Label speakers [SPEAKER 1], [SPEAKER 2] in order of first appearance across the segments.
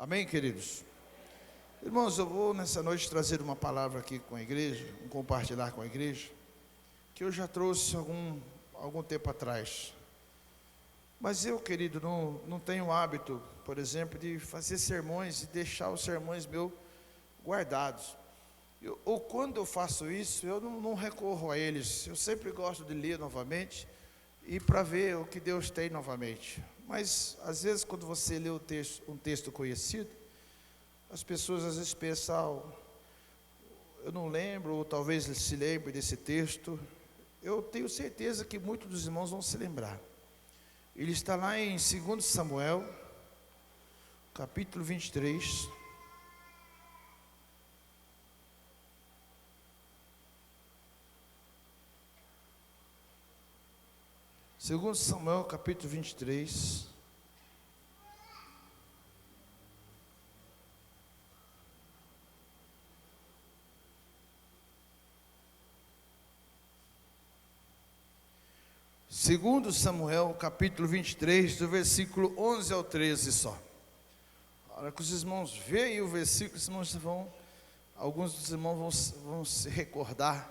[SPEAKER 1] Amém, queridos? Irmãos, eu vou nessa noite trazer uma palavra aqui com a igreja, compartilhar com a igreja, que eu já trouxe algum tempo atrás. Mas eu, querido, não tenho o hábito, por exemplo, de fazer sermões e deixar os sermões meus guardados. Ou quando eu faço isso, eu não recorro a eles. Eu sempre gosto de ler novamente e para ver o que Deus tem novamente. Mas, às vezes, quando você lê um texto conhecido, as pessoas às vezes pensam, eu não lembro, ou talvez eles se lembrem desse texto. Eu tenho certeza que muitos dos irmãos vão se lembrar. Ele está lá em 2 Samuel, capítulo 23. Segundo Samuel, capítulo 23. Segundo Samuel, capítulo 23, do versículo 11 ao 13 só. A hora que os irmãos veem o versículo, alguns dos irmãos vão se recordar,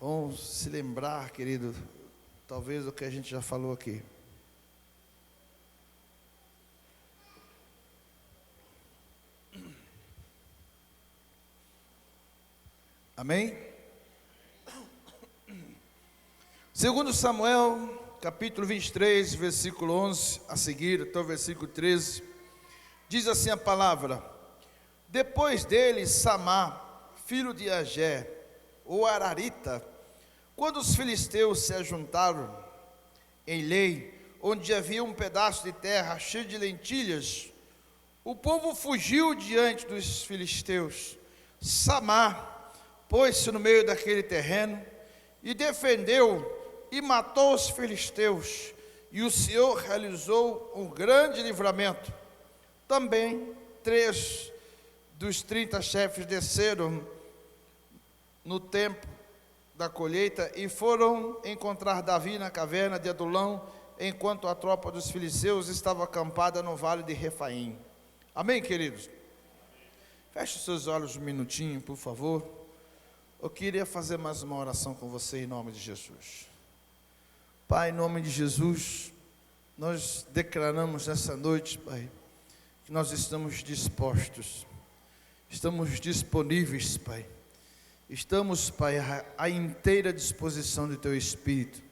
[SPEAKER 1] vão se lembrar, querido, talvez do que a gente já falou aqui. Amém? Segundo Samuel, capítulo 23, versículo 11 a seguir, até o versículo 13, diz assim a palavra: depois dele, Samá, filho de Agé, o Ararita, quando os filisteus se ajuntaram em Lei, onde havia um pedaço de terra cheio de lentilhas, o povo fugiu diante dos filisteus. Samá pôs-se no meio daquele terreno e defendeu e matou os filisteus, e o Senhor realizou um grande livramento. Também 3 dos 30 chefes desceram no tempo da colheita e foram encontrar Davi na caverna de Adulão, enquanto a tropa dos filisteus estava acampada no vale de Refaim. Amém, queridos? Feche os seus olhos um minutinho, por favor. Eu queria fazer mais uma oração com você em nome de Jesus. Pai, em nome de Jesus, nós declaramos nessa noite, Pai, que nós estamos dispostos, estamos disponíveis, Pai. Estamos, Pai, à inteira disposição do Teu Espírito,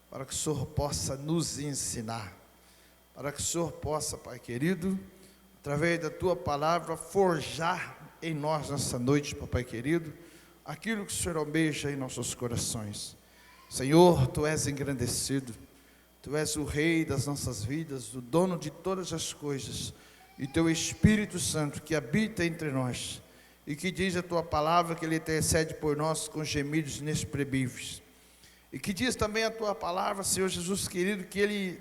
[SPEAKER 1] para que o Senhor possa nos ensinar, para que o Senhor possa, Pai querido, através da Tua palavra, forjar em nós nessa noite, Papai querido, aquilo que o Senhor almeja em nossos corações. Senhor, Tu és engrandecido, Tu és o Rei das nossas vidas, o dono de todas as coisas, e Teu Espírito Santo que habita entre nós, e que diz a Tua palavra que Ele intercede por nós com gemidos inexprimíveis, e que diz também a Tua palavra, Senhor Jesus querido, que Ele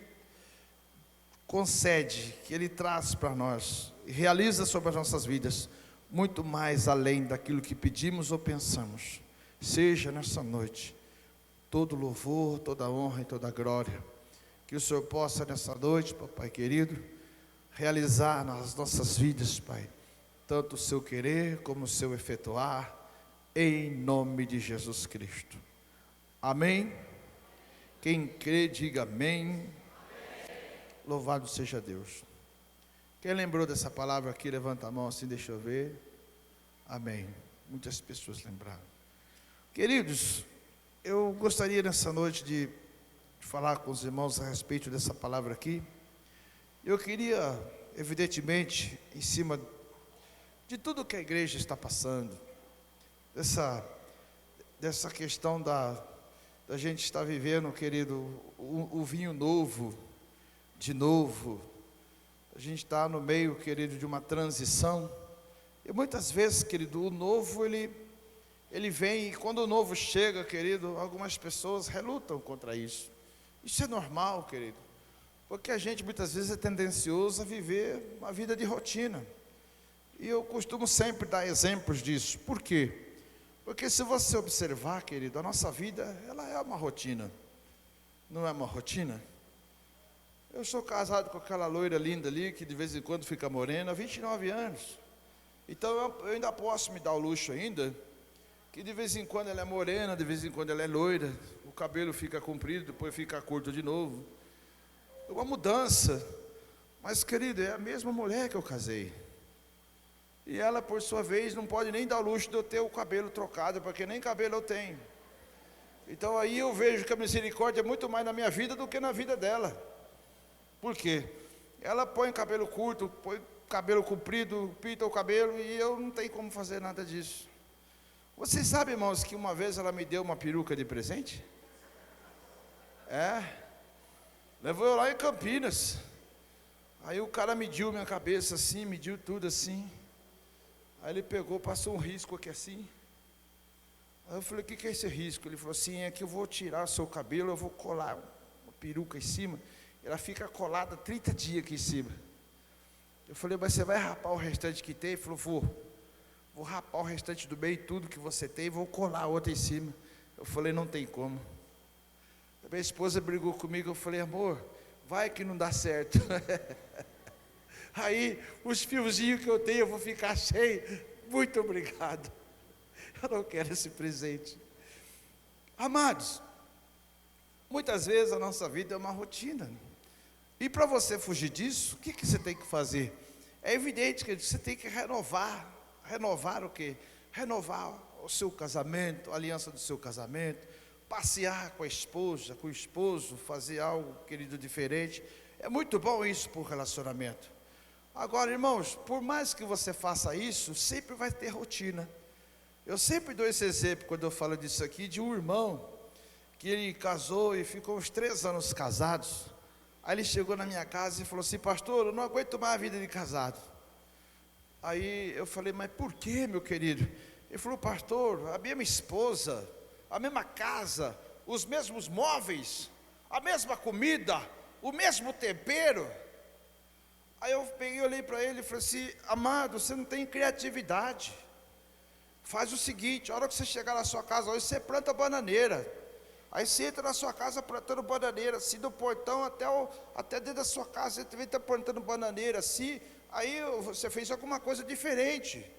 [SPEAKER 1] concede, que Ele traz para nós, e realiza sobre as nossas vidas, muito mais além daquilo que pedimos ou pensamos. Seja nessa noite todo louvor, toda honra e toda glória, que o Senhor possa nessa noite, Papai querido, realizar nas nossas vidas, Pai, tanto o seu querer como o seu efetuar, em nome de Jesus Cristo. Amém? Quem crê, diga amém. Amém. Louvado seja Deus. Quem lembrou dessa palavra aqui, levanta a mão assim, deixa eu ver. Amém. Muitas pessoas lembraram. Queridos, eu gostaria nessa noite de falar com os irmãos a respeito dessa palavra aqui. Eu queria, evidentemente, em cima de tudo que a igreja está passando, dessa questão da gente estar vivendo, querido, o vinho novo, de novo, a gente está no meio, querido, de uma transição, e muitas vezes, querido, o novo, ele vem, e quando o novo chega, querido, algumas pessoas relutam contra isso. Isso é normal, querido, porque a gente muitas vezes é tendencioso a viver uma vida de rotina, e eu costumo sempre dar exemplos disso. Por quê? Porque se você observar, querido, a nossa vida, ela é uma rotina, não é uma rotina? Eu sou casado com aquela loira linda ali, que de vez em quando fica morena, há 29 anos. Então eu ainda posso me dar o luxo ainda, que de vez em quando ela é morena, de vez em quando ela é loira, o cabelo fica comprido, depois fica curto de novo. É uma mudança. Mas, querido, é a mesma mulher que eu casei. E ela, por sua vez, não pode nem dar o luxo de eu ter o cabelo trocado, porque nem cabelo eu tenho. Então aí eu vejo que a misericórdia é muito mais na minha vida do que na vida dela. Por quê? Ela põe cabelo curto, põe cabelo comprido, pinta o cabelo, e eu não tenho como fazer nada disso. Vocês sabem, irmãos, que uma vez ela me deu uma peruca de presente? Levou eu lá em Campinas. Aí o cara mediu minha cabeça assim, mediu tudo assim. Aí ele pegou, passou um risco aqui assim. Aí eu falei, o que é esse risco? Ele falou assim, é que eu vou tirar o seu cabelo, eu vou colar uma peruca em cima. Ela fica colada 30 dias aqui em cima. Eu falei, mas você vai rapar o restante que tem? Ele falou, vou rapar o restante do meio, tudo que você tem, e vou colar a outra em cima. Eu falei, não tem como. A minha esposa brigou comigo, eu falei, amor, vai que não dá certo. Aí, os fiozinhos que eu tenho, eu vou ficar cheio. Muito obrigado. Eu não quero esse presente. Amados, muitas vezes a nossa vida é uma rotina. E para você fugir disso, o que você tem que fazer? É evidente que você tem que renovar. Renovar o quê? Renovar o seu casamento, a aliança do seu casamento, passear com a esposa, com o esposo, fazer algo, querido, diferente. É muito bom isso para o relacionamento. Agora, irmãos, por mais que você faça isso, sempre vai ter rotina. Eu sempre dou esse exemplo, quando eu falo disso aqui, de um irmão, que ele casou e ficou uns 3 anos casados. Aí ele chegou na minha casa e falou assim, pastor, eu não aguento mais a vida de casado. Aí eu falei, mas por que, meu querido? Ele falou, pastor, a mesma esposa, a mesma casa, os mesmos móveis, a mesma comida, o mesmo tempero. Aí eu peguei, olhei para ele e falei assim, amado, você não tem criatividade. Faz o seguinte, a hora que você chegar na sua casa, hoje você planta bananeira. Aí você entra na sua casa plantando bananeira, assim, do portão até dentro da sua casa, você também está plantando bananeira, assim. Aí você fez alguma coisa diferente.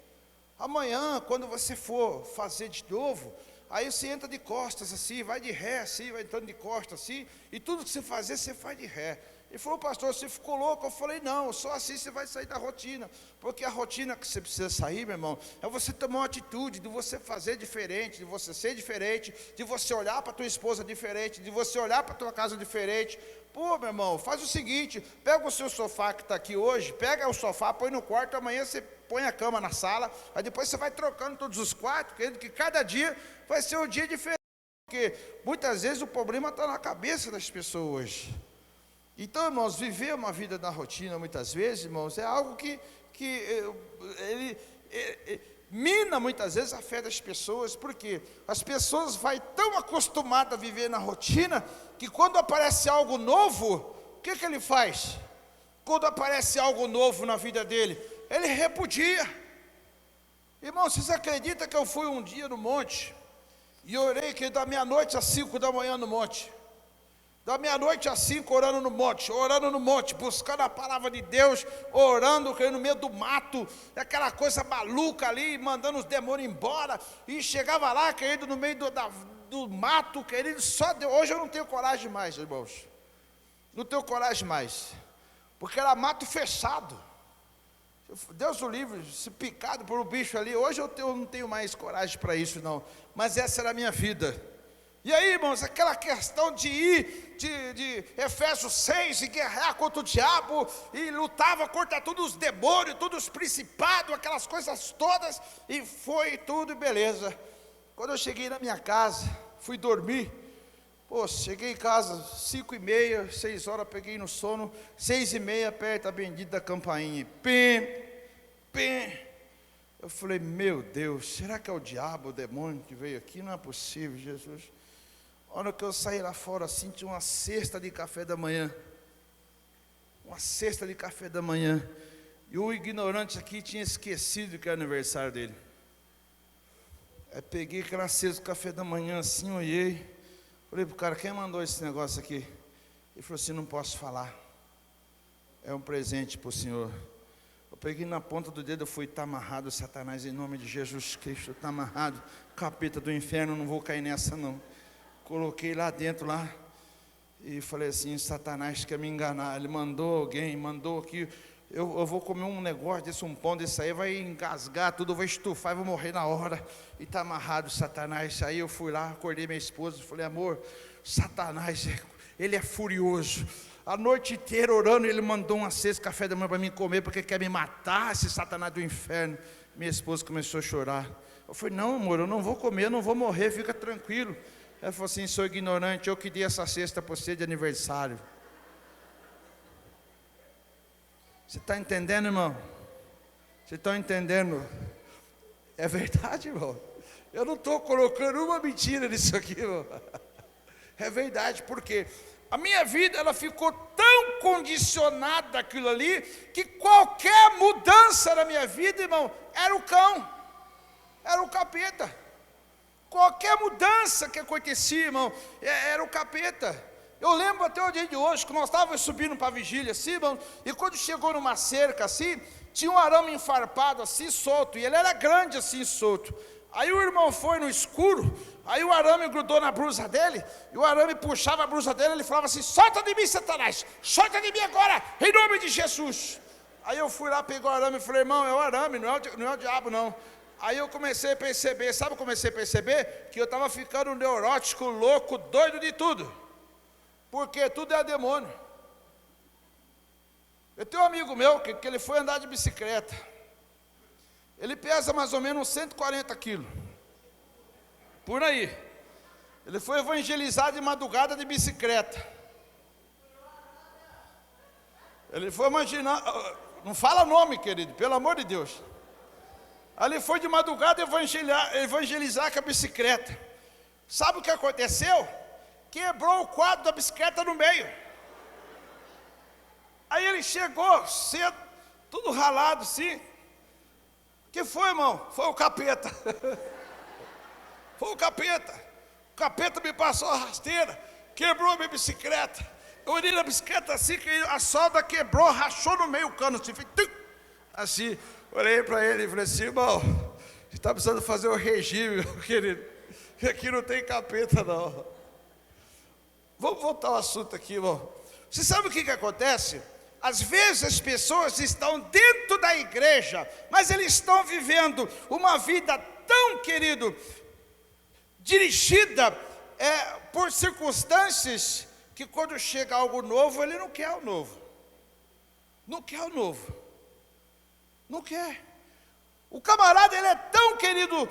[SPEAKER 1] Amanhã, quando você for fazer de novo, aí você entra de costas assim, vai de ré assim, vai entrando de costas assim, e tudo que você fazer, você faz de ré. Ele falou, pastor, você ficou louco? Eu falei, não, só assim você vai sair da rotina. Porque a rotina que você precisa sair, meu irmão, é você tomar uma atitude, de você fazer diferente, de você ser diferente, de você olhar para a tua esposa diferente, de você olhar para a tua casa diferente. Pô, meu irmão, faz o seguinte, pega o seu sofá que está aqui hoje, pega o sofá, põe no quarto, amanhã você põe a cama na sala, aí depois você vai trocando todos os quartos, querendo que cada dia vai ser um dia diferente. Porque muitas vezes o problema está na cabeça das pessoas. Então, irmãos, viver uma vida na rotina, muitas vezes, irmãos, é algo que ele mina muitas vezes a fé das pessoas, porque as pessoas vai tão acostumadas a viver na rotina, que quando aparece algo novo, o que ele faz? Quando aparece algo novo na vida dele, ele repudia. Irmãos, vocês acreditam que eu fui um dia no monte, e orei que da meia-noite às 5 da manhã no monte, da meia-noite às 5 orando no monte, buscando a palavra de Deus, orando no meio do mato, aquela coisa maluca ali, mandando os demônios embora, e chegava lá, querido, no meio do mato, querido, só Deus. Hoje eu não tenho coragem mais, irmãos, não tenho coragem mais, porque era mato fechado, Deus o livre, se picado por um bicho ali. Hoje eu não tenho mais coragem para isso não, mas essa era a minha vida. E aí, irmãos, aquela questão de ir de Efésios 6 e guerrear contra o diabo, e lutava contra todos os demônios, todos os principados, aquelas coisas todas, e foi tudo beleza. Quando eu cheguei na minha casa, fui dormir, cheguei em casa 5h30, 6 horas, peguei no sono, 6h30, aperta a bendita campainha, pim, pim. Eu falei, meu Deus, será que é o diabo, o demônio que veio aqui? Não é possível, Jesus. A hora que eu saí lá fora, assim, tinha uma cesta de café da manhã. Uma cesta de café da manhã. E o ignorante aqui tinha esquecido que era aniversário dele. Aí peguei aquela cesta de café da manhã, assim, olhei. Falei pro cara, quem mandou esse negócio aqui? Ele falou assim, não posso falar. é um presente para o Senhor. Eu peguei na ponta do dedo, eu fui, está amarrado, Satanás, em nome de Jesus Cristo, está amarrado, capeta do inferno, não vou cair nessa não. Coloquei lá dentro, lá, e falei assim, Satanás quer me enganar. Ele mandou alguém, mandou aqui, eu vou comer um negócio desse, um pão desse aí, vai engasgar tudo, vai estufar, eu vou morrer na hora. E está amarrado, Satanás. Aí eu fui lá, acordei minha esposa, falei, amor, Satanás, ele é furioso. A noite inteira orando, ele mandou uma cesta de café da manhã para mim comer, porque quer me matar, esse Satanás do inferno. Minha esposa começou a chorar. Eu falei, não amor, eu não vou comer, eu não vou morrer, fica tranquilo. Ela falou assim, sou ignorante, eu que dei essa cesta para você de aniversário. Você está entendendo, irmão? Você está entendendo? É verdade, irmão. Eu não estou colocando uma mentira nisso aqui, irmão. É verdade, porque a minha vida, ela ficou tão condicionada àquilo ali, que qualquer mudança na minha vida, irmão, era o cão, era o capeta. Qualquer mudança que acontecia, irmão, era o capeta. Eu lembro até o dia de hoje, que nós estávamos subindo para a vigília, assim, irmão, e quando chegou numa cerca, assim, tinha um arame enfarpado, assim, solto, e ele era grande, assim, solto. Aí o irmão foi no escuro, aí o arame grudou na blusa dele, e o arame puxava a blusa dele, ele falava assim, solta de mim, Satanás, solta de mim agora, em nome de Jesus. Aí eu fui lá, peguei o arame e falei, irmão, é o arame, não é o diabo não. Aí eu comecei a perceber, sabe o que eu comecei a perceber? Que eu estava ficando neurótico, louco, doido de tudo, porque tudo é demônio. Eu tenho um amigo meu, que ele foi andar de bicicleta, ele pesa mais ou menos 140 quilos, por aí. Ele foi evangelizar de madrugada de bicicleta. Ele foi imaginar, não fala nome, querido, pelo amor de Deus. Aí ele foi de madrugada evangelizar com a bicicleta. Sabe o que aconteceu? Quebrou o quadro da bicicleta no meio. Aí ele chegou cedo, tudo ralado assim. Que foi, irmão? Foi o capeta. Foi o capeta. O capeta me passou a rasteira, quebrou a minha bicicleta. Eu olhei na bicicleta assim, que a solda quebrou, rachou no meio o cano, assim, assim. Olhei para ele e falei assim, irmão, você está precisando fazer um regime, meu querido, que aqui não tem capeta não. Vamos voltar ao assunto aqui, irmão. Você sabe o que acontece? Às vezes as pessoas estão dentro da igreja, mas eles estão vivendo uma vida tão, querido, dirigida por circunstâncias, que quando chega algo novo, ele não quer o novo. Não quer o novo. Não quer. O camarada, ele é tão, querido,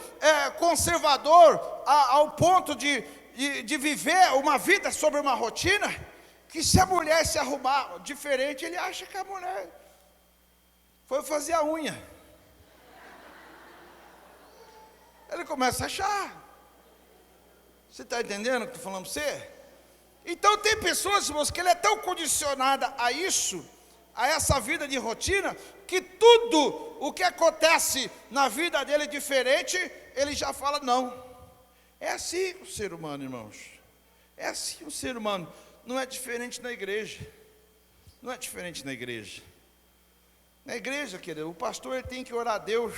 [SPEAKER 1] conservador, ao ponto de viver uma vida sobre uma rotina, que se a mulher se arrumar diferente, ele acha que a mulher foi fazer a unha. Ele começa a achar. Você está entendendo o que eu estou falando para você? Então tem pessoas, irmãos, que ele é tão condicionada a isso, a essa vida de rotina, que tudo o que acontece na vida dele é diferente, ele já fala não. É assim o ser humano, irmãos. É assim o ser humano. Não é diferente na igreja. Não é diferente na igreja. Na igreja, querido, o pastor ele tem que orar a Deus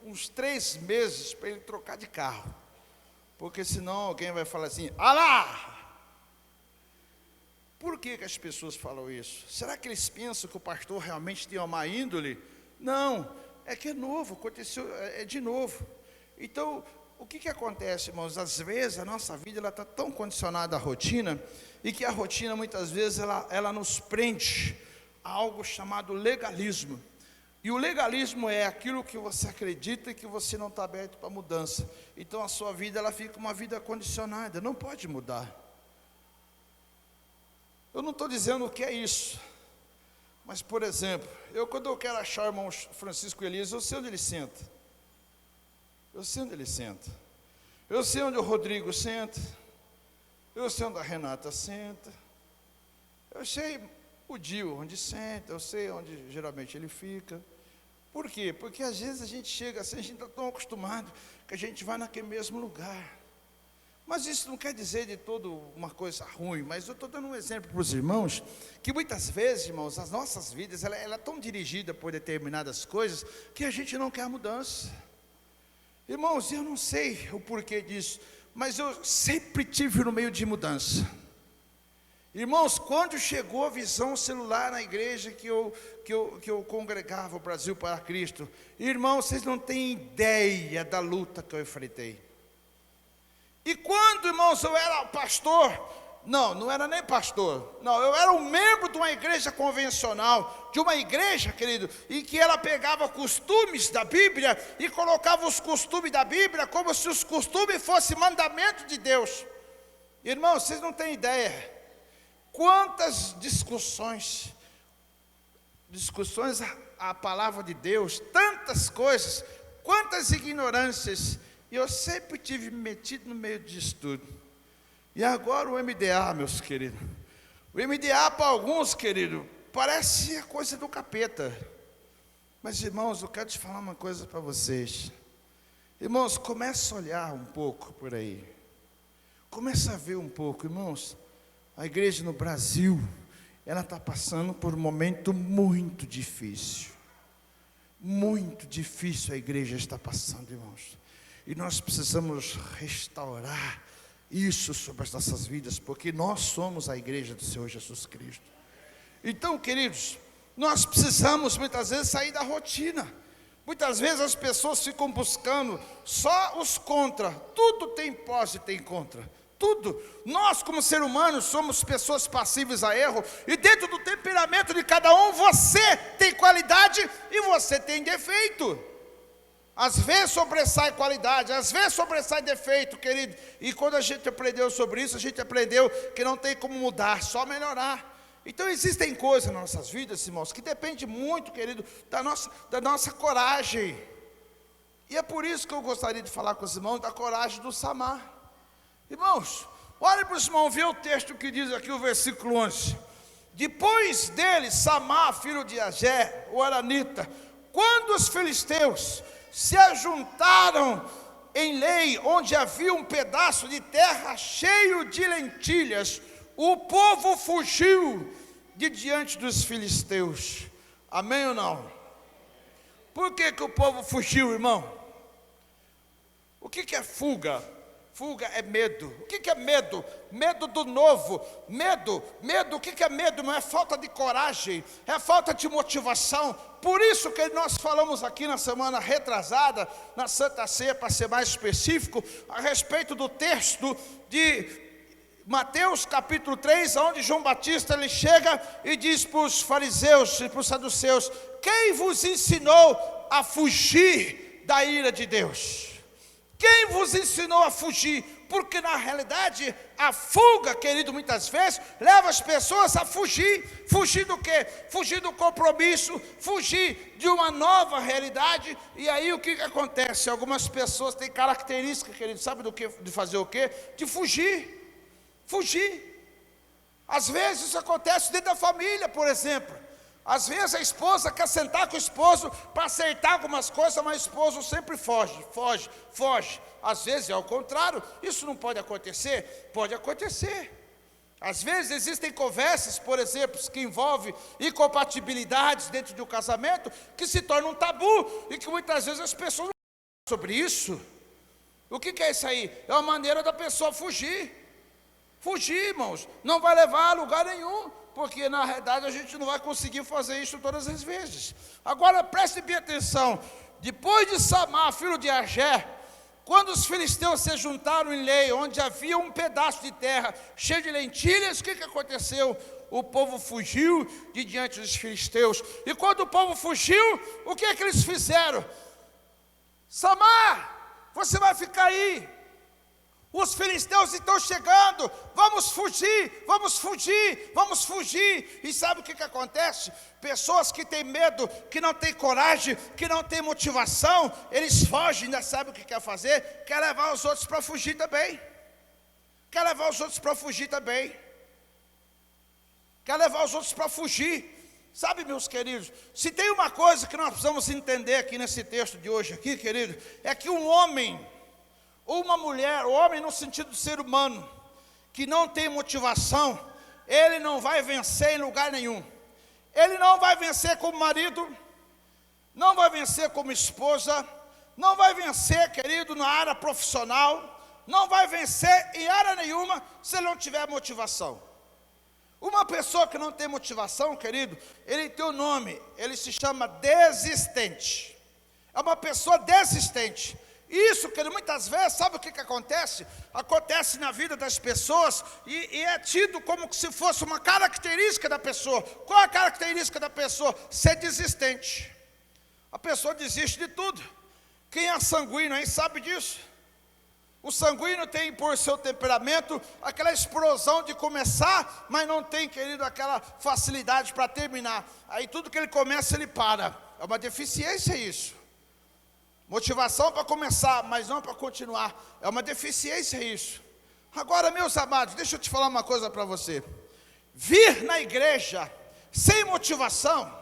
[SPEAKER 1] uns 3 meses para ele trocar de carro. Porque senão alguém vai falar assim, alá! Por que as pessoas falam isso? Será que eles pensam que o pastor realmente tem uma má índole? Não, é que é novo, aconteceu, é de novo. Então, o que acontece, irmãos? Às vezes a nossa vida está tão condicionada à rotina, e que a rotina muitas vezes ela nos prende a algo chamado legalismo. E o legalismo é aquilo que você acredita e que você não está aberto para mudança. Então a sua vida ela fica uma vida condicionada, não pode mudar. Eu não estou dizendo o que é isso, mas por exemplo, quando eu quero achar o irmão Francisco Elias, eu sei onde ele senta. Eu sei onde ele senta. Eu sei onde o Rodrigo senta. Eu sei onde a Renata senta. Eu sei o Dio onde senta. Eu sei onde geralmente ele fica. Por quê? Porque às vezes a gente chega assim, a gente está tão acostumado que a gente vai naquele mesmo lugar. Mas isso não quer dizer de todo uma coisa ruim, mas eu estou dando um exemplo para os irmãos, que muitas vezes, irmãos, as nossas vidas, ela é tão dirigida por determinadas coisas, que a gente não quer mudança. Irmãos, eu não sei o porquê disso, mas eu sempre tive no meio de mudança. Irmãos, quando chegou a visão celular na igreja que eu congregava, o Brasil para Cristo, irmãos, vocês não têm ideia da luta que eu enfrentei. E quando, irmãos, eu era pastor, não era nem pastor, não, eu era um membro de uma igreja convencional, de uma igreja, querido, em que ela pegava costumes da Bíblia e colocava os costumes da Bíblia como se os costumes fossem mandamento de Deus. Irmãos, vocês não têm ideia quantas discussões à palavra de Deus, tantas coisas, quantas ignorâncias, e eu sempre tive metido no meio disso tudo. E agora o MDA, meus queridos, o MDA para alguns, querido, parece a coisa do capeta. Mas irmãos, eu quero te falar uma coisa para vocês. Irmãos, começa a olhar um pouco por aí, começa a ver um pouco, irmãos. A igreja no Brasil, ela está passando por um momento muito difícil. Muito difícil a igreja está passando, irmãos. E nós precisamos restaurar isso sobre as nossas vidas, porque nós somos a igreja do Senhor Jesus Cristo. Então, queridos, nós precisamos muitas vezes sair da rotina. Muitas vezes as pessoas ficam buscando só os contra. Tudo tem pós e tem contra. Tudo. Nós, como ser humanos, somos pessoas passíveis a erro, e dentro do temperamento de cada um, você tem qualidade e você tem defeito. Às vezes sobressai qualidade, às vezes sobressai defeito, querido. E quando a gente aprendeu sobre isso, a gente aprendeu que não tem como mudar, só melhorar. Então existem coisas nas nossas vidas, irmãos, que depende muito, querido, da nossa coragem. E é por isso que eu gostaria de falar com os irmãos da coragem do Samar. Irmãos, olhem para os irmãos, vê o texto que diz aqui, o versículo 11. Depois dele, Samar, filho de Agé, o aranita, quando os filisteus se ajuntaram em lei, onde havia um pedaço de terra cheio de lentilhas, o povo fugiu de diante dos filisteus. Amém ou não? Por que o povo fugiu, irmão? O que é fuga? Fuga é medo. O que é medo? Medo do novo. Medo, o que é medo? Não é falta de coragem, é falta de motivação. Por isso que nós falamos aqui na semana retrasada, na Santa Ceia, para ser mais específico, a respeito do texto de Mateus capítulo 3, onde João Batista ele chega e diz para os fariseus e para os saduceus: quem vos ensinou a fugir da ira de Deus? Quem vos ensinou a fugir? Porque na realidade a fuga, querido, muitas vezes leva as pessoas a fugir. Fugir do quê? Fugir do compromisso, fugir de uma nova realidade. E aí o que acontece? Algumas pessoas têm característica, querido, sabe do que? De fazer o quê? De fugir. Às vezes isso acontece dentro da família, por exemplo. Às vezes a esposa quer sentar com o esposo para acertar algumas coisas, mas o esposo sempre foge. Às vezes é ao contrário. Isso não pode acontecer? Pode acontecer. Às vezes existem conversas, por exemplo, que envolvem incompatibilidades dentro de um casamento, que se torna um tabu, e que muitas vezes as pessoas não falam sobre isso. O que é isso aí? É uma maneira da pessoa fugir. Fugir, irmãos, não vai levar a lugar nenhum, porque na realidade a gente não vai conseguir fazer isso todas as vezes. Agora preste bem atenção. Depois de Samar, filho de Agé, quando os filisteus se juntaram em lei, onde havia um pedaço de terra cheio de lentilhas, o que aconteceu? O povo fugiu de diante dos filisteus. E quando o povo fugiu, o que eles fizeram? Samar, você vai ficar aí. Os filisteus estão chegando, vamos fugir. E sabe o que acontece? Pessoas que têm medo, que não têm coragem, que não têm motivação, eles fogem, ainda sabe o que quer fazer? Quer levar os outros para fugir também. Quer levar os outros para fugir. Sabe, meus queridos, se tem uma coisa que nós precisamos entender aqui nesse texto de hoje, aqui, querido, é que um homem uma mulher, o homem no sentido de ser humano, que não tem motivação, ele não vai vencer em lugar nenhum. Ele não vai vencer como marido, não vai vencer como esposa, não vai vencer, querido, na área profissional, não vai vencer em área nenhuma se ele não tiver motivação. Uma pessoa que não tem motivação, querido, ele tem um nome, ele se chama desistente. É uma pessoa desistente. Isso, querido, muitas vezes, sabe o que acontece? Acontece na vida das pessoas e é tido como se fosse uma característica da pessoa. Qual é a característica da pessoa? Ser desistente. A pessoa desiste de tudo. Quem é sanguíneo aí sabe disso. O sanguíneo tem por seu temperamento aquela explosão de começar, mas não tem, querido, aquela facilidade para terminar. Aí tudo que ele começa, ele para. É uma deficiência isso. Motivação para começar, mas não para continuar. É uma deficiência isso. Agora, meus amados, deixa eu te falar uma coisa para você. Vir na igreja sem motivação,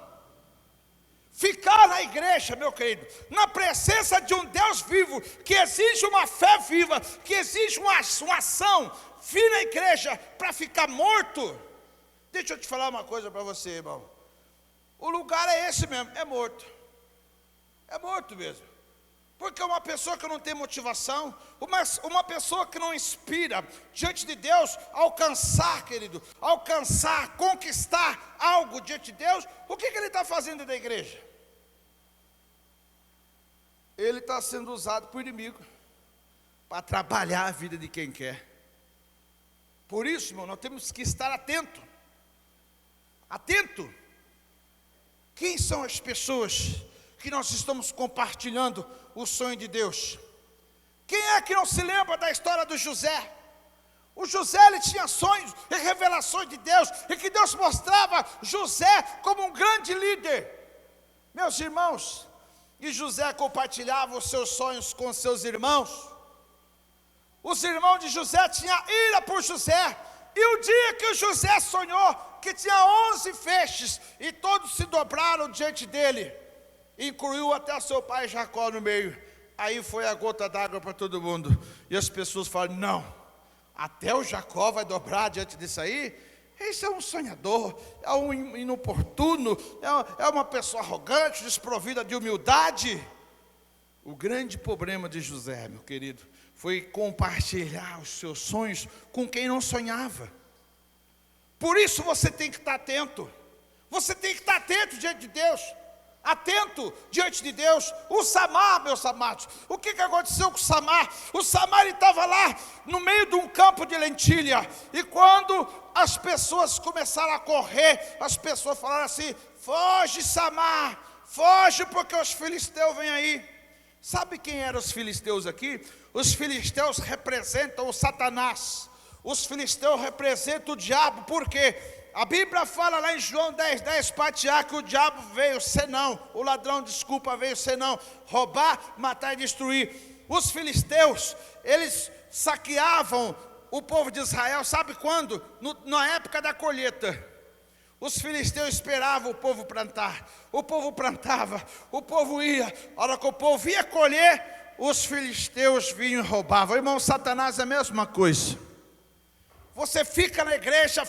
[SPEAKER 1] ficar na igreja, meu querido, na presença de um Deus vivo, que exige uma fé viva, que exige uma ação, vir na igreja para ficar morto. Deixa eu te falar uma coisa para você, irmão. O lugar é esse mesmo, é morto. É morto mesmo. Porque uma pessoa que não tem motivação, uma pessoa que não inspira diante de Deus, alcançar, querido, alcançar, conquistar algo diante de Deus, o que ele está fazendo da igreja? Ele está sendo usado por inimigo, para trabalhar a vida de quem quer. Por isso, irmão, nós temos que estar atento. Atento. Quem são as pessoas que nós estamos compartilhando o sonho de Deus? Quem é que não se lembra da história do José? O José, ele tinha sonhos e revelações de Deus, e que Deus mostrava José como um grande líder. Meus irmãos, e José compartilhava os seus sonhos com seus irmãos. Os irmãos de José tinham ira por José, e o dia que o José sonhou que tinha 11 feixes, e todos se dobraram diante dele, incluiu até seu pai Jacó no meio. Aí foi a gota d'água para todo mundo. E as pessoas falam: não, até o Jacó vai dobrar diante disso aí? Esse é um sonhador, é um inoportuno, é uma pessoa arrogante, desprovida de humildade. O grande problema de José, meu querido, foi compartilhar os seus sonhos com quem não sonhava. Por isso você tem que estar atento. Você tem que estar atento diante de Deus. Atento diante de Deus. O Samar, meus amados, o que aconteceu com o Samar? O Samar estava lá no meio de um campo de lentilha, e quando as pessoas começaram a correr, as pessoas falaram assim: foge, Samar, foge, porque os filisteus vêm aí. Sabe quem eram os filisteus aqui? Os filisteus representam o Satanás. Os filisteus representam o diabo. Por quê? A Bíblia fala lá em João 10:10, patear, que o diabo veio senão, o ladrão, desculpa, veio senão roubar, matar e destruir. Os filisteus, eles saqueavam o povo de Israel, sabe quando? Na época da colheita. Os filisteus esperavam o povo plantar, o povo plantava, o povo ia, a hora que o povo ia colher, os filisteus vinham e roubavam. Irmão, Satanás é a mesma coisa. Você fica na igreja,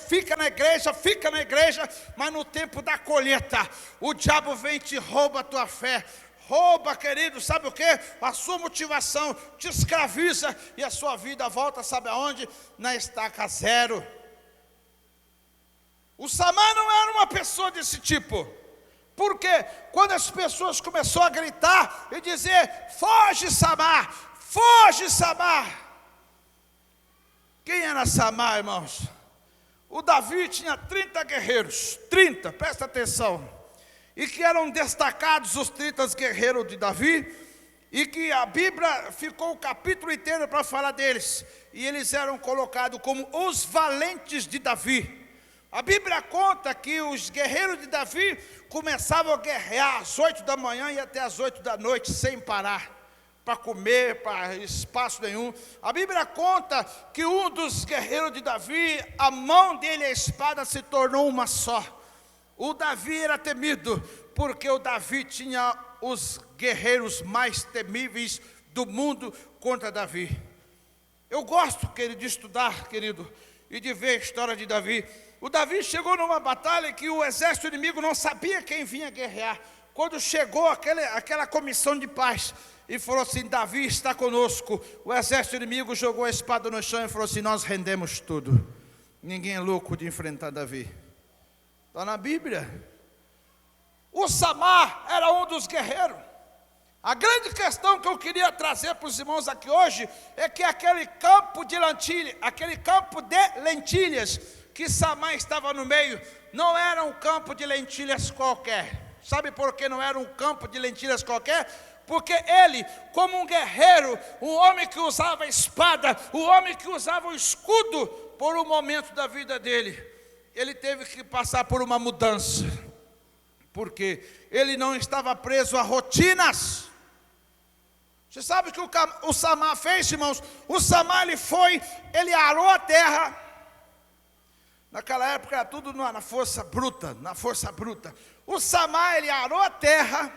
[SPEAKER 1] mas no tempo da colheita, o diabo vem e te rouba a tua fé. Rouba, querido, sabe o quê? A sua motivação, te escraviza, e a sua vida volta, sabe aonde? Na estaca zero. O Samar não era uma pessoa desse tipo. Porque quando as pessoas começaram a gritar e dizer: foge, Samar, foge, Samar. Quem era Samar, irmãos? O Davi tinha 30 guerreiros, 30, presta atenção, e que eram destacados os 30 guerreiros de Davi, e que a Bíblia ficou o capítulo inteiro para falar deles, e eles eram colocados como os valentes de Davi. A Bíblia conta que os guerreiros de Davi começavam a guerrear às 8 da manhã e até às 8 da noite, sem parar, para comer, para espaço nenhum. A Bíblia conta que um dos guerreiros de Davi, a mão dele, a espada, se tornou uma só. O Davi era temido, porque o Davi tinha os guerreiros mais temíveis do mundo contra Davi. Eu gosto, querido, de estudar, querido, e de ver a história de Davi. O Davi chegou numa batalha que o exército inimigo não sabia quem vinha guerrear. Quando chegou aquela comissão de paz e falou assim: Davi está conosco, o exército inimigo jogou a espada no chão e falou assim: nós rendemos tudo. Ninguém é louco de enfrentar Davi. Está na Bíblia. O Samar era um dos guerreiros. A grande questão que eu queria trazer para os irmãos aqui hoje é que aquele campo de lentilhas que Samar estava no meio, não era um campo de lentilhas qualquer. Sabe por que não era um campo de lentilhas qualquer? Porque ele, como um guerreiro, um homem que usava a espada, um homem que usava o escudo, por um momento da vida dele, ele teve que passar por uma mudança. Porque ele não estava preso a rotinas. Você sabe o que o Samar fez, irmãos? O Samar ele arou a terra. Naquela época era tudo na força bruta, O Samar, ele arou a terra,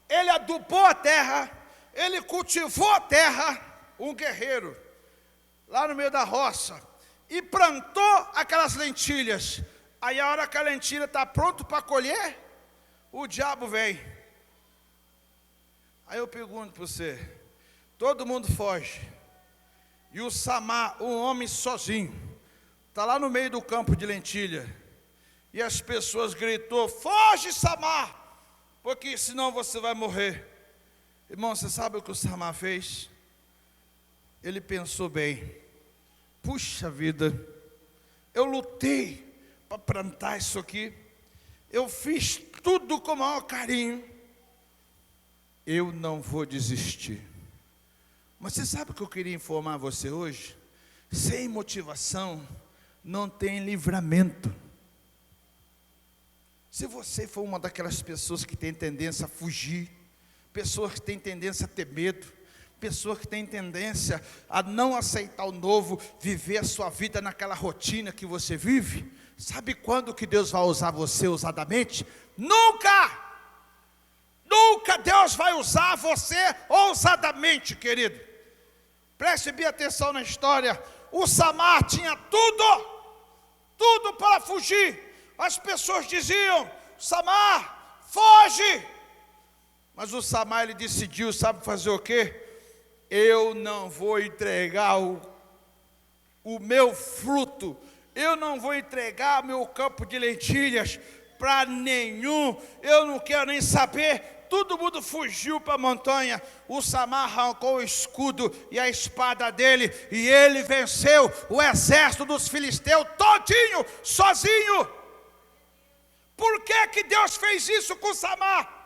[SPEAKER 1] ele adubou a terra, ele cultivou a terra, um guerreiro, lá no meio da roça, e plantou aquelas lentilhas. Aí a hora que a lentilha está pronta para colher, o diabo vem. Aí eu pergunto para você, todo mundo foge, e o Samar, um homem sozinho, está lá no meio do campo de lentilha, e as pessoas gritou: foge, Samar, porque senão você vai morrer. Irmão, você sabe o que o Samar fez? Ele pensou bem: puxa vida, eu lutei para plantar isso aqui, eu fiz tudo com o maior carinho, eu não vou desistir. Mas você sabe o que eu queria informar você hoje? Sem motivação não tem livramento. Se você for uma daquelas pessoas que tem tendência a fugir, pessoas que têm tendência a ter medo, pessoas que têm tendência a não aceitar o novo, viver a sua vida naquela rotina que você vive, sabe quando que Deus vai usar você ousadamente? Nunca! Nunca Deus vai usar você ousadamente, querido. Preste bem atenção na história. O Samar tinha tudo para fugir. As pessoas diziam: Samar, foge. Mas o Samar, ele decidiu, sabe fazer o quê? Eu não vou entregar o meu fruto, eu não vou entregar meu campo de lentilhas para nenhum, eu não quero nem saber. Todo mundo fugiu para a montanha. O Samar arrancou o escudo e a espada dele, e ele venceu o exército dos filisteus todinho, sozinho. Por que Deus fez isso com Samar?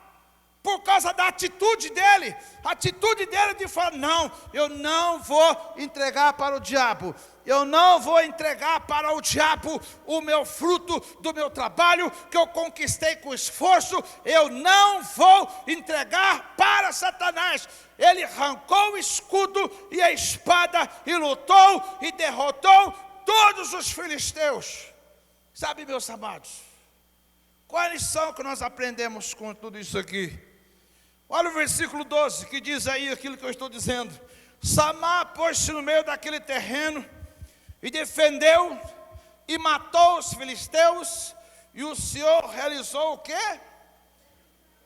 [SPEAKER 1] Por causa da atitude dele. A atitude dele de falar: não, eu não vou entregar para o diabo. Eu não vou entregar para o diabo o meu fruto do meu trabalho, que eu conquistei com esforço. Eu não vou entregar para Satanás. Ele arrancou o escudo e a espada e lutou e derrotou todos os filisteus. Sabe, meus amados, qual a lição que nós aprendemos com tudo isso aqui? Olha o versículo 12, que diz aí aquilo que eu estou dizendo. Samar pôs-se no meio daquele terreno e defendeu e matou os filisteus, e o Senhor realizou o quê?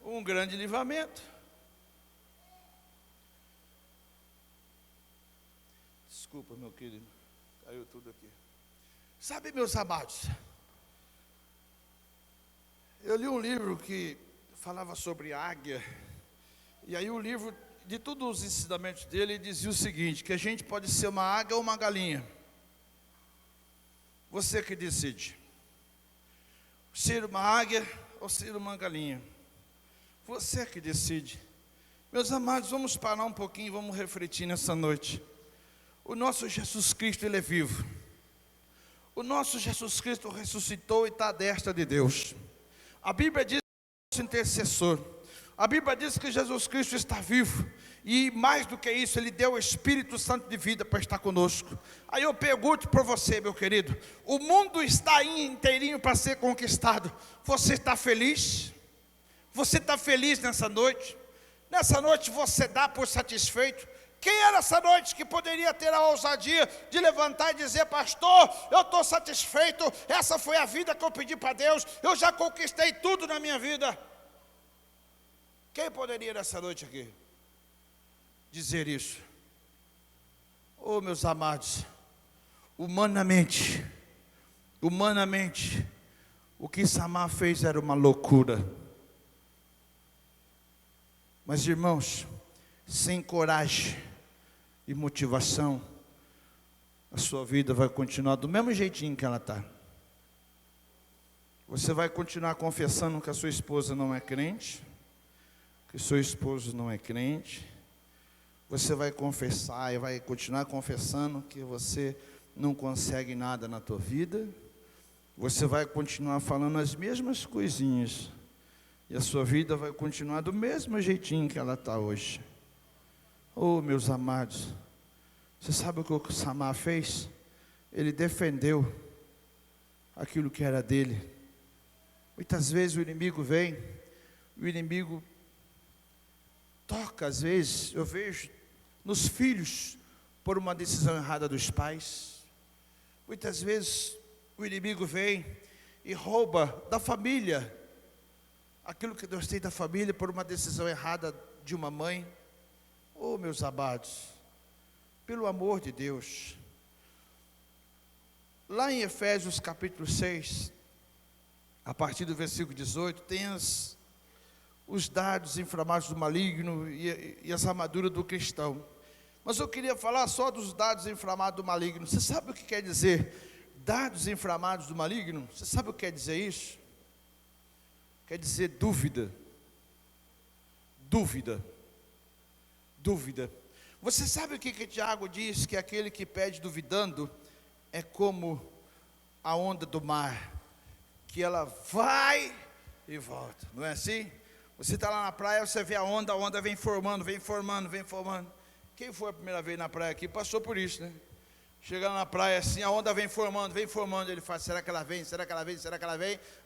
[SPEAKER 1] Um grande livramento. Desculpa, meu querido, caiu tudo aqui. Sabe, meus amados, eu li um livro que falava sobre águia, e aí o livro, de todos os ensinamentos dele, dizia o seguinte: que a gente pode ser uma águia ou uma galinha. Você que decide, ser uma águia ou ser uma galinha. Você que decide. Meus amados, vamos parar um pouquinho e vamos refletir nessa noite. O nosso Jesus Cristo, Ele é vivo. O nosso Jesus Cristo ressuscitou e está à destra de Deus. A Bíblia diz que é o nosso intercessor. A Bíblia diz que Jesus Cristo está vivo. E mais do que isso, Ele deu o Espírito Santo de vida para estar conosco. Aí eu pergunto para você, meu querido: o mundo está aí inteirinho para ser conquistado. Você está feliz? Você está feliz nessa noite? Nessa noite você dá por satisfeito? Quem era essa noite que poderia ter a ousadia de levantar e dizer: pastor, eu estou satisfeito, essa foi a vida que eu pedi para Deus, eu já conquistei tudo na minha vida? Quem poderia nessa noite aqui dizer isso? Oh, meus amados, humanamente, o que Samar fez era uma loucura. Mas, irmãos, sem coragem e motivação, a sua vida vai continuar do mesmo jeitinho que ela está. Você vai continuar confessando que a sua esposa não é crente, que seu esposo não é crente. Você vai confessar e vai continuar confessando que você não consegue nada na tua vida. Você vai continuar falando as mesmas coisinhas, e a sua vida vai continuar do mesmo jeitinho que ela está hoje. Oh, meus amados, você sabe o que o Samar fez? Ele defendeu aquilo que era dele. Muitas vezes o inimigo vem, o inimigo toca, às vezes, eu vejo, nos filhos, por uma decisão errada dos pais. Muitas vezes o inimigo vem e rouba da família aquilo que Deus tem da família por uma decisão errada de uma mãe. Oh, meus amados, pelo amor de Deus, lá em Efésios capítulo 6, a partir do versículo 18, tem os dardos inflamados do maligno e as armaduras do cristão. Mas eu queria falar só dos dardos inflamados do maligno. Você sabe o que quer dizer dardos inflamados do maligno? Você sabe o que quer dizer isso? Quer dizer dúvida. Você sabe o que Tiago diz? Que aquele que pede duvidando é como a onda do mar, que ela vai e volta, não é assim? Você está lá na praia, você vê a onda vem formando. Quem foi a primeira vez na praia aqui passou por isso, né? Chega lá na praia assim, a onda vem formando, ele fala: será que ela vem?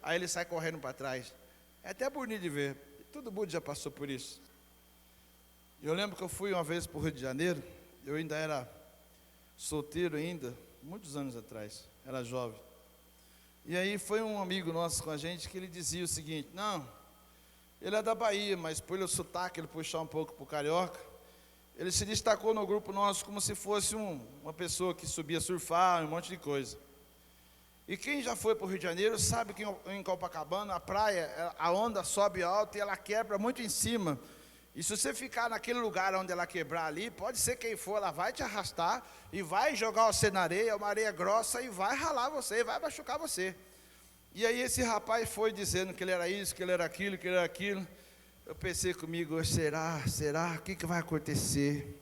[SPEAKER 1] Aí ele sai correndo para trás. É até bonito de ver, todo mundo já passou por isso. Eu lembro que eu fui uma vez para o Rio de Janeiro, eu ainda era solteiro ainda, muitos anos atrás, era jovem. E aí foi um amigo nosso com a gente que ele dizia o seguinte: não, ele é da Bahia, mas pelo sotaque, ele puxar um pouco para o carioca, ele se destacou no grupo nosso como se fosse uma pessoa que subia surfar, um monte de coisa. E quem já foi para o Rio de Janeiro sabe que em Copacabana, a praia, a onda sobe alto e ela quebra muito em cima. E se você ficar naquele lugar onde ela quebrar ali, pode ser quem for, ela vai te arrastar e vai jogar você na areia, uma areia grossa, e vai ralar você, vai machucar você. E aí esse rapaz foi dizendo que ele era isso, que ele era aquilo. Eu pensei comigo: será? O que vai acontecer?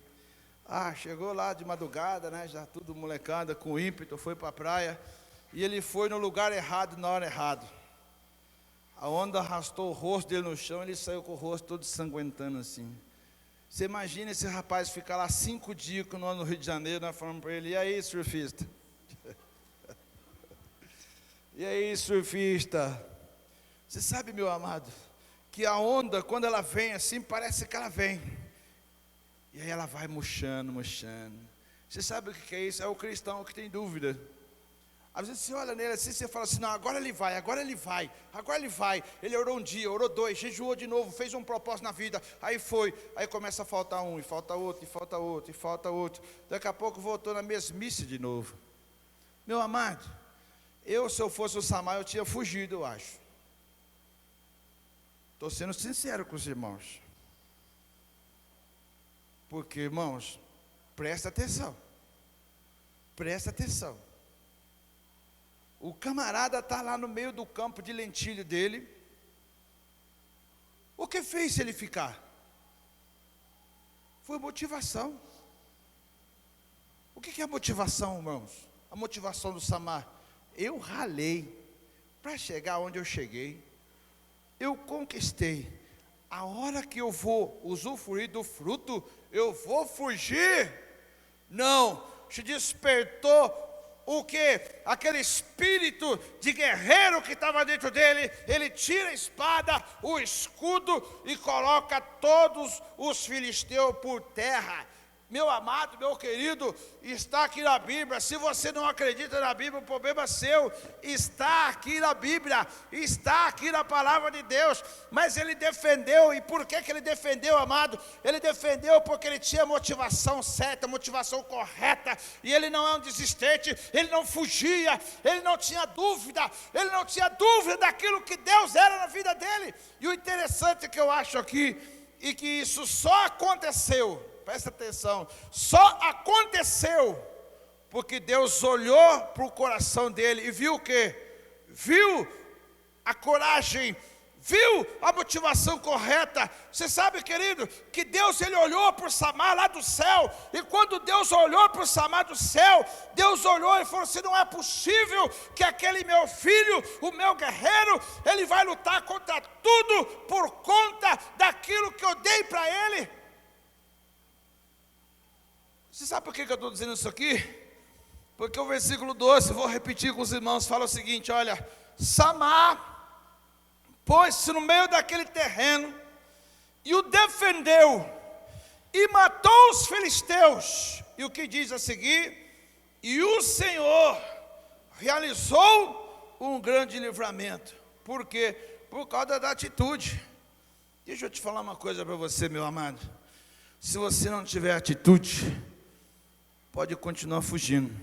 [SPEAKER 1] Chegou lá de madrugada, né, já tudo molecada, com ímpeto, foi para a praia. E ele foi no lugar errado, na hora errada. A onda arrastou o rosto dele no chão, ele saiu com o rosto todo sanguentando assim. Você imagina esse rapaz ficar lá 5 dias no Rio de Janeiro, nós falamos para ele: e aí, surfista? E aí, surfista? Você sabe, meu amado, que a onda, quando ela vem assim, parece que ela vem. E aí ela vai murchando. Você sabe o que é isso? É o cristão que tem dúvida. Às vezes você olha nele assim, você fala assim: não, agora ele vai. Ele orou um dia, orou 2, jejuou de novo, fez um propósito na vida, aí foi, aí começa a faltar um, e falta outro. Daqui a pouco voltou na mesmice de novo. Meu amado, se eu fosse o Samar, eu tinha fugido, eu acho. Estou sendo sincero com os irmãos. Porque, irmãos, presta atenção. O camarada está lá no meio do campo de lentilho dele. O que fez ele ficar? Foi motivação. O que é motivação, irmãos? A motivação do Samar: eu ralei para chegar onde eu cheguei. Eu conquistei. A hora que eu vou usufruir do fruto, eu vou fugir. Não, te despertou o que? Aquele espírito de guerreiro que estava dentro dele. Ele tira a espada, o escudo e coloca todos os filisteus por terra. Meu amado, meu querido, está aqui na Bíblia. Se você não acredita na Bíblia, o problema é seu. Está aqui na Bíblia, está aqui na palavra de Deus. Mas ele defendeu, e por que ele defendeu, amado? Ele defendeu porque ele tinha motivação certa, motivação correta, e ele não é um desistente, ele não fugia, ele não tinha dúvida daquilo que Deus era na vida dele. E o interessante que eu acho aqui, e que isso só aconteceu, presta atenção, só aconteceu porque Deus olhou para o coração dele e viu o quê? Viu a coragem, viu a motivação correta. Você sabe, querido, que Deus, ele olhou para o Samar lá do céu, e quando Deus olhou para o Samar do céu, Deus olhou e falou assim: não é possível que aquele meu filho, o meu guerreiro, ele vai lutar contra tudo por conta daquilo que eu dei para ele. Você sabe por que eu estou dizendo isso aqui? Porque o versículo 12, vou repetir com os irmãos, fala o seguinte: olha, Samar pôs-se no meio daquele terreno e o defendeu e matou os filisteus. E o que diz a seguir? E o Senhor realizou um grande livramento. Por quê? Por causa da atitude. Deixa eu te falar uma coisa para você, meu amado. Se você não tiver atitude, pode continuar fugindo,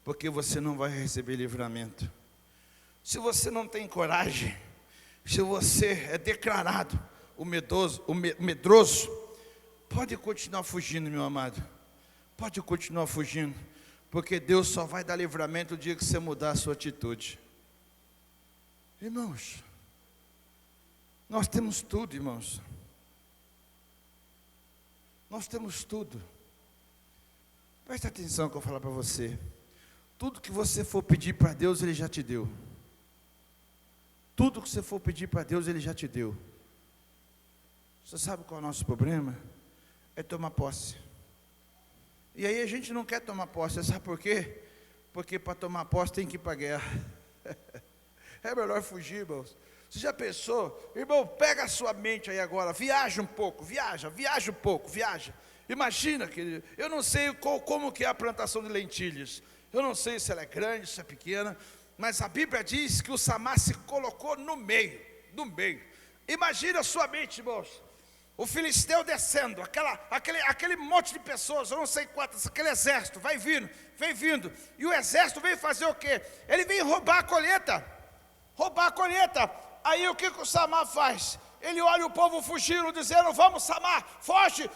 [SPEAKER 1] porque você não vai receber livramento. Se você não tem coragem, se você é declarado o medroso, pode continuar fugindo, meu amado. Pode continuar fugindo, porque Deus só vai dar livramento o dia que você mudar a sua atitude. Irmãos, nós temos tudo, irmãos. Nós temos tudo. Preste atenção no que eu vou falar para você. Tudo que você for pedir para Deus, Ele já te deu. Tudo que você for pedir para Deus, Ele já te deu. Você sabe qual é o nosso problema? É tomar posse. E aí a gente não quer tomar posse, sabe por quê? Porque para tomar posse tem que ir para a guerra. É melhor fugir, irmãos. Você já pensou? Irmão, pega a sua mente aí agora, viaja um pouco, viaja um pouco, viaja. Imagina, querido, eu não sei como que é a plantação de lentilhas. Eu não sei se ela é grande, se é pequena, mas a Bíblia diz que o Samar se colocou no meio. Imagina a sua mente, irmãos. O filisteu descendo, aquele monte de pessoas, eu não sei quantas, aquele exército, vem vindo. E o exército vem fazer o quê? Ele vem roubar a colheita. Aí o que o Samar faz? Ele olha o povo fugindo, dizendo: vamos, Samar, foge.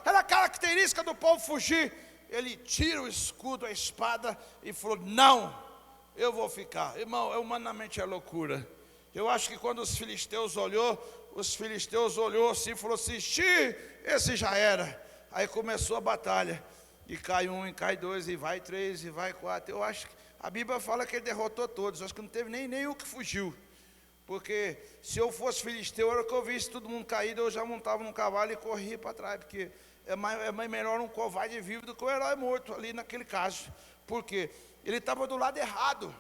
[SPEAKER 1] Era a característica do povo fugir. Ele tira o escudo, a espada, e falou: não, eu vou ficar. Irmão, humanamente é loucura. Eu acho que quando os filisteus olhou assim e falou assim: esse já era. Aí começou a batalha, e cai um, e cai dois, e vai três, e vai quatro. Eu acho que a Bíblia fala que ele derrotou todos. Eu acho que não teve nem um que fugiu. Porque se eu fosse filisteu, era que eu visse todo mundo caído, eu já montava num cavalo e corria para trás, porque é melhor um covarde vivo do que um herói morto ali naquele caso. Porque ele estava do lado errado.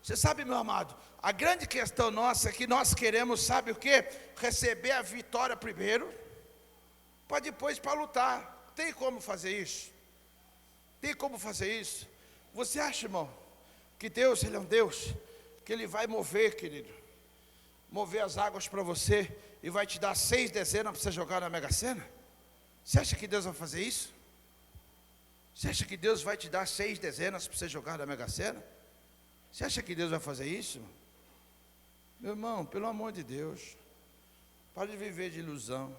[SPEAKER 1] Você sabe, meu amado, a grande questão nossa é que nós queremos, sabe o quê? Receber a vitória primeiro, para depois para lutar. Tem como fazer isso? Você acha, irmão, que Deus, Ele é um Deus que Ele vai mover, querido, mover as águas para você e vai te dar 6 dezenas para você jogar na Mega Sena? Você acha que Deus vai fazer isso? Você acha que Deus vai te dar 6 dezenas para você jogar na Mega Sena? Você acha que Deus vai fazer isso? Meu irmão, pelo amor de Deus, pare de viver de ilusão.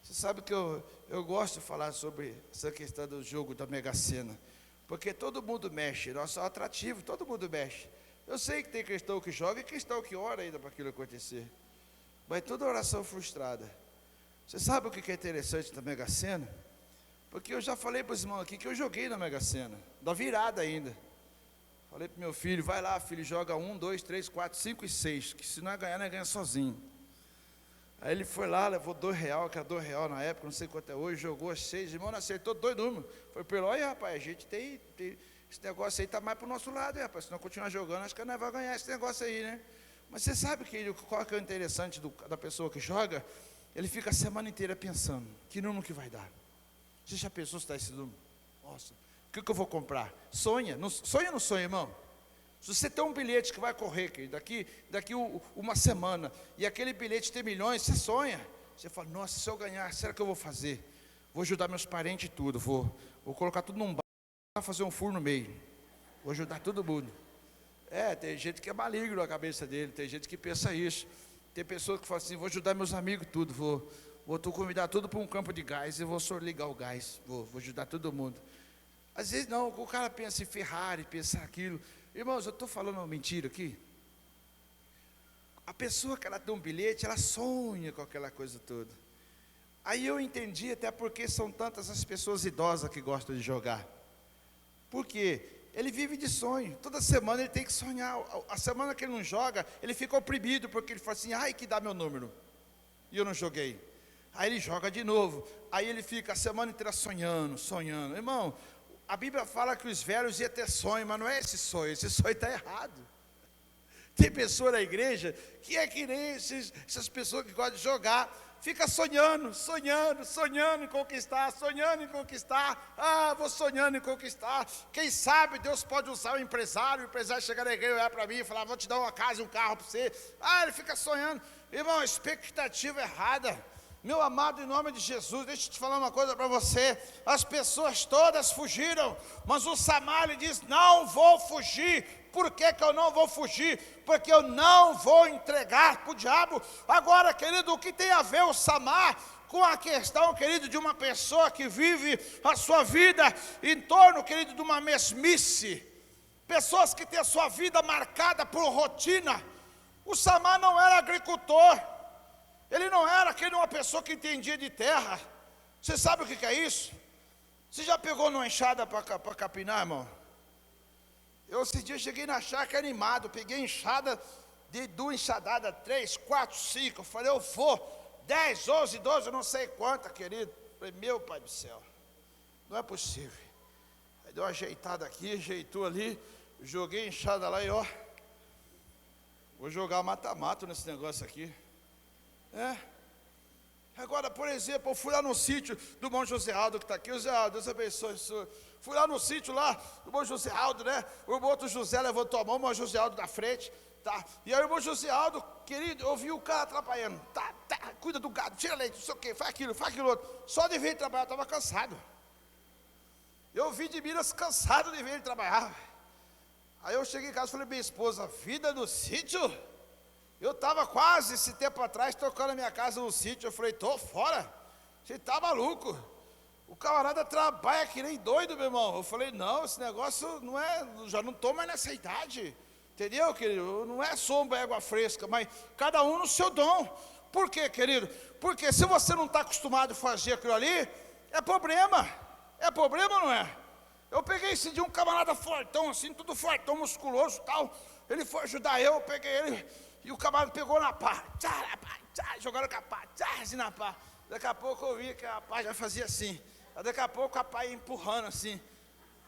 [SPEAKER 1] Você sabe que eu gosto de falar sobre essa questão do jogo da Mega Sena, porque todo mundo mexe, nosso atrativo, todo mundo mexe. Eu sei que tem cristão que joga e cristão que ora ainda para aquilo acontecer, mas toda oração frustrada. Você sabe o que é interessante da Mega Sena? Porque eu já falei para os irmãos aqui que eu joguei na Mega Sena, da virada ainda. Falei para o meu filho: vai lá, filho, joga 1, 2, 3, 4, 5 e 6, que se não ganhar, não ganha sozinho. Aí ele foi lá, levou R$2, que era R$2 na época, não sei quanto é hoje, jogou as 6, irmão, acertou 2 números. Foi pelo: olha, rapaz, a gente tem esse negócio aí, está mais para o nosso lado, rapaz, se não continuar jogando, acho que nós vamos ganhar esse negócio aí, né? Mas você sabe qual que é o interessante da pessoa que joga? ele fica a semana inteira pensando, que número que vai dar? Você já pensou se dá esse número? Nossa, o que eu vou comprar? Sonha, sonha ou não sonha, irmão? Se você tem um bilhete que vai correr, querido, daqui uma semana, e aquele bilhete tem milhões, você sonha. Você fala, nossa, se eu ganhar, será que eu vou fazer? Vou ajudar meus parentes e tudo, vou colocar tudo num bar, fazer um furo no meio. Vou ajudar todo mundo. Tem gente que é maligno na cabeça dele, tem gente que pensa isso. Tem pessoas que falam assim, vou ajudar meus amigos tudo, vou convidar tudo para um campo de gás e vou só ligar o gás, vou ajudar todo mundo. Às vezes não, o cara pensa em Ferrari, pensa aquilo. Irmãos, eu estou falando uma mentira aqui? A pessoa que ela tem um bilhete, ela sonha com aquela coisa toda. Aí eu entendi até porque são tantas as pessoas idosas que gostam de jogar. Por quê? Ele vive de sonho, toda semana ele tem que sonhar. A semana que ele não joga, ele fica oprimido, porque ele fala assim, ai que dá meu número, e eu não joguei. Aí ele joga de novo, aí ele fica a semana inteira sonhando. Irmão, a Bíblia fala que os velhos iam ter sonho, mas não é esse sonho está errado. Tem pessoa na igreja que é que nem essas pessoas que gostam de jogar, fica sonhando em conquistar, vou sonhando em conquistar. Quem sabe Deus pode usar o empresário chegar na igreja e olhar para mim e falar, vou te dar uma casa e um carro para você. Ele fica sonhando. Irmão, a expectativa errada. Meu amado, em nome de Jesus, deixa eu te falar uma coisa para você. As pessoas todas fugiram, mas o Samar lhe diz, não vou fugir. Por que eu não vou fugir? Porque eu não vou entregar para o diabo. Agora, querido, o que tem a ver o Samar com a questão, querido, de uma pessoa que vive a sua vida em torno, querido, de uma mesmice? Pessoas que têm a sua vida marcada por rotina. O Samar não era agricultor. Ele não era uma pessoa que entendia de terra. Você sabe o que é isso? Você já pegou numa enxada para capinar, irmão? Esse dia eu cheguei na chácara animado, peguei enxada, de 2 enxadadas, 3, 4, 5. Eu falei, eu vou, 10, 11, 12, eu não sei quanta, querido. Eu falei, meu pai do céu, não é possível. Aí deu uma ajeitada aqui, ajeitou ali, joguei a enxada lá e vou jogar mata-mato nesse negócio aqui. Agora, por exemplo, eu fui lá no sítio do irmão José Aldo, que está aqui. José Aldo, Deus abençoe o senhor. Fui lá no sítio lá, do irmão José Aldo, né? O irmão outro José levantou a mão, o irmão José Aldo da frente, tá? E aí o irmão José Aldo, querido, eu vi o cara atrapalhando. Cuida do gado, tira leite, não sei o quê, faz aquilo outro. Só de ver ele trabalhar, eu estava cansado. Eu vim de Minas cansado de ver ele trabalhar. Aí eu cheguei em casa e falei, minha esposa, vida no sítio? Eu estava quase esse tempo atrás tocando a minha casa no sítio. Eu falei, estou fora. Você está maluco? O camarada trabalha que nem doido, meu irmão. Eu falei, não, esse negócio não é, já não estou mais nessa idade. Entendeu, querido? Não é sombra, é água fresca, mas cada um no seu dom. Por quê, querido? Porque se você não está acostumado a fazer aquilo ali, é problema. É problema ou não é? Eu peguei esse dia um camarada fortão, assim, tudo fortão, musculoso e tal. Ele foi ajudar eu peguei ele. E o camarada pegou na pá, jogaram com a pá, assim na pá. Daqui a pouco eu vi que a pá já fazia assim. Aí daqui a pouco a pá ia empurrando assim.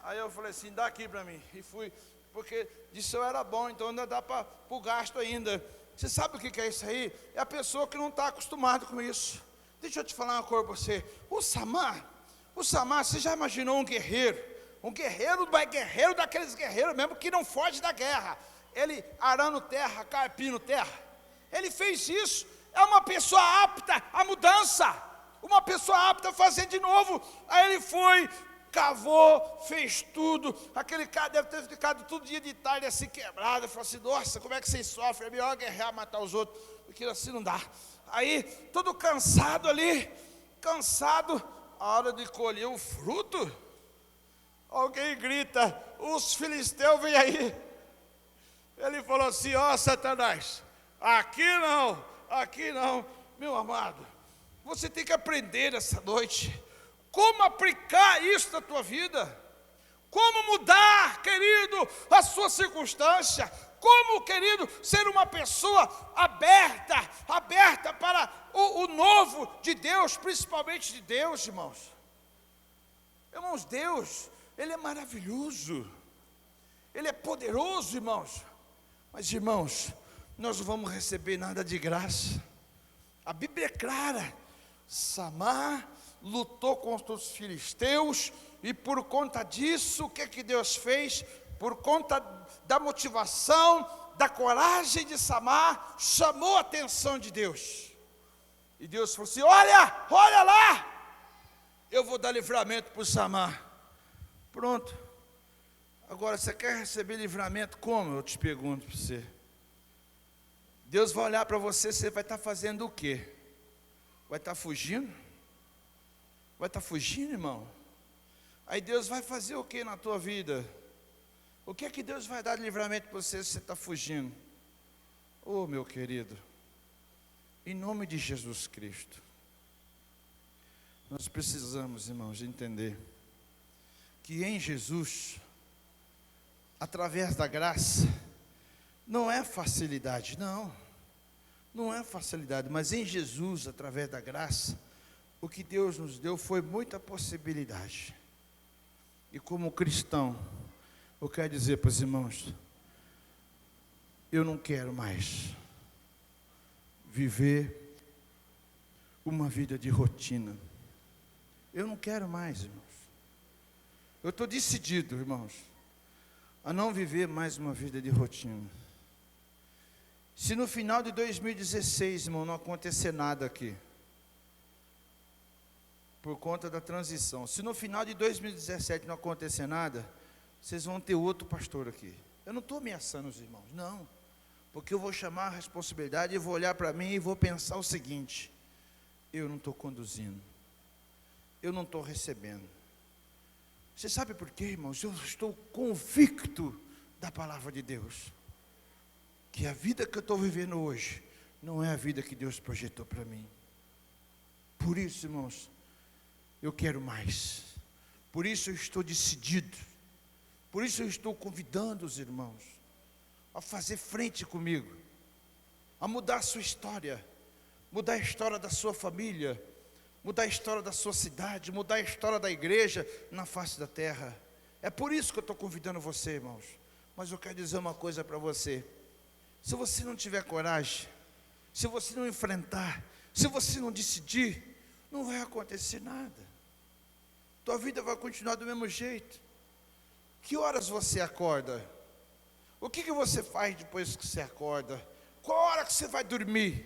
[SPEAKER 1] Aí eu falei assim, dá aqui para mim. E fui, porque disso eu era bom, então ainda dá para o gasto ainda. Você sabe o que é isso aí? É a pessoa que não está acostumada com isso. Deixa eu te falar uma coisa para você. O Samar, você já imaginou um guerreiro? Um guerreiro daqueles guerreiros mesmo que não foge da guerra. Ele arando terra, carpindo terra. Ele fez isso. É uma pessoa apta à mudança. Uma pessoa apta a fazer de novo. Aí ele foi, cavou, fez tudo. Aquele cara deve ter ficado todo dia de tarde assim quebrado. Ele falou assim, nossa, como é que vocês sofrem? É melhor guerrear, matar os outros, porque assim não dá. Aí, todo cansado ali, a hora de colher o fruto, alguém grita, os filisteus vêm aí. Ele falou assim, Satanás, aqui não, meu amado, você tem que aprender essa noite, como aplicar isso na tua vida, como mudar, querido, a sua circunstância, como, querido, ser uma pessoa aberta para o novo de Deus, principalmente de Deus, irmãos. Irmãos, Deus, Ele é maravilhoso, Ele é poderoso, irmãos. Mas, irmãos, nós não vamos receber nada de graça. A Bíblia é clara. Samar lutou contra os filisteus, e por conta disso, o que Deus fez? Por conta da motivação, da coragem de Samar, chamou a atenção de Deus. E Deus falou assim: olha lá, eu vou dar livramento para o Samar. Pronto. Agora, você quer receber livramento como? Eu te pergunto para você. Deus vai olhar para você, você vai estar fazendo o quê? Vai estar fugindo? Vai estar fugindo, irmão? Aí Deus vai fazer o que na tua vida? O que é que Deus vai dar de livramento para você se você está fugindo? Oh, meu querido, em nome de Jesus Cristo, nós precisamos, irmãos, entender que em Jesus, através da graça, não é facilidade, não é facilidade, mas em Jesus, através da graça, o que Deus nos deu foi muita possibilidade. E como cristão, eu quero dizer para os irmãos, eu não quero mais viver uma vida de rotina. Eu não quero mais, irmãos. Eu estou decidido, irmãos, a não viver mais uma vida de rotina. Se no final de 2016, irmão, não acontecer nada aqui, por conta da transição, se no final de 2017 não acontecer nada, vocês vão ter outro pastor aqui. Eu não estou ameaçando os irmãos, não, porque eu vou chamar a responsabilidade e vou olhar para mim e vou pensar o seguinte: eu não estou conduzindo, eu não estou recebendo. Você sabe por quê, irmãos? Eu estou convicto da palavra de Deus, que a vida que eu estou vivendo hoje não é a vida que Deus projetou para mim. Por isso, irmãos, eu quero mais. Por isso eu estou decidido. Por isso eu estou convidando os irmãos a fazer frente comigo, a mudar a sua história, mudar a história da sua família, mudar a história da sua cidade, mudar a história da igreja na face da terra. É por isso que eu estou convidando você, irmãos. Mas eu quero dizer uma coisa para você: se você não tiver coragem, se você não enfrentar, se você não decidir, não vai acontecer nada. Tua vida vai continuar do mesmo jeito. Que horas você acorda? O que você faz depois que você acorda? Qual hora que você vai dormir?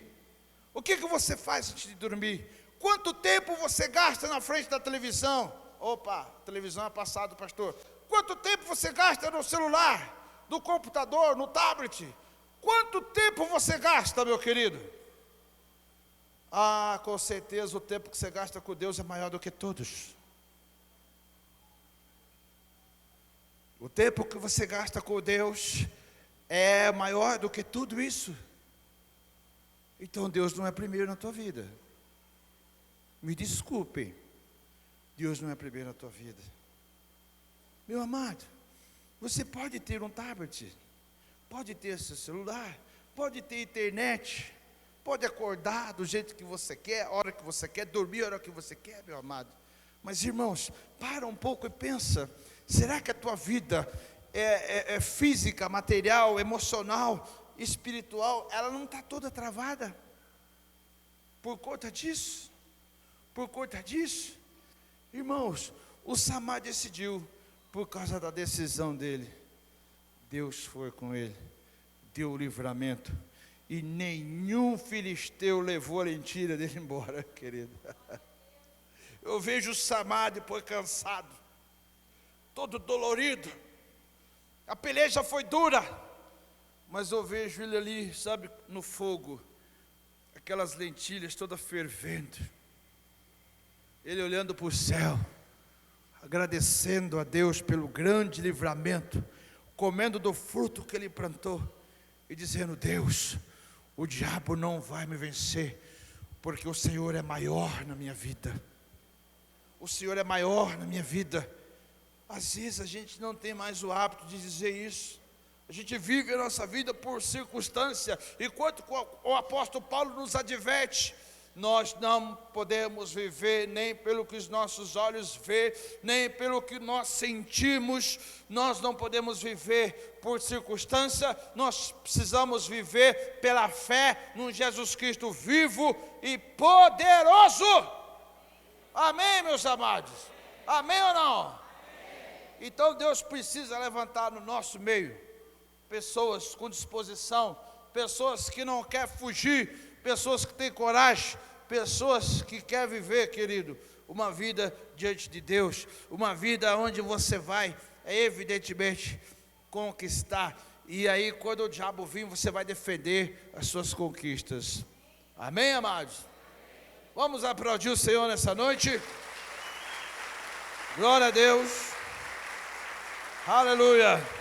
[SPEAKER 1] O que você faz antes de dormir? Quanto tempo você gasta na frente da televisão? Opa, televisão é passado, pastor. Quanto tempo você gasta no celular, no computador, no tablet? Quanto tempo você gasta, meu querido? Ah, com certeza o tempo que você gasta com Deus é maior do que todos. O tempo que você gasta com Deus é maior do que tudo isso. Então Deus não é primeiro na tua vida. Me desculpe, Deus não é primeiro na tua vida. Meu amado, você pode ter um tablet, pode ter seu celular, pode ter internet, pode acordar do jeito que você quer, a hora que você quer, dormir a hora que você quer, meu amado. Mas irmãos, para um pouco e pensa: será que a tua vida é física, material, emocional, espiritual, ela não está toda travada? Por conta disso? Por conta disso? Irmãos, o Samar decidiu, por causa da decisão dele, Deus foi com ele, deu o livramento, e nenhum filisteu levou a mentira dele embora, querido. Eu vejo o Samar depois cansado, todo dolorido, a peleja foi dura, mas eu vejo ele ali, sabe, no fogo, aquelas lentilhas todas fervendo, ele olhando para o céu, agradecendo a Deus pelo grande livramento, comendo do fruto que ele plantou, e dizendo: Deus, o diabo não vai me vencer, porque o Senhor é maior na minha vida. O Senhor é maior na minha vida. Às vezes a gente não tem mais o hábito de dizer isso. A gente vive a nossa vida por circunstância, enquanto o apóstolo Paulo nos adverte: Nós não podemos viver nem pelo que os nossos olhos vê, nem pelo que nós sentimos. Nós não podemos viver por circunstância. Nós precisamos viver pela fé num Jesus Cristo vivo e poderoso. Amém, meus amados? Amém ou não? Então Deus precisa levantar no nosso meio pessoas com disposição, pessoas que não querem fugir, pessoas que têm coragem, pessoas que querem viver, querido, uma vida diante de Deus, uma vida onde você vai, evidentemente, conquistar. E aí, quando o diabo vir, você vai defender as suas conquistas. Amém, amados? Vamos aplaudir o Senhor nessa noite. Glória a Deus. Aleluia.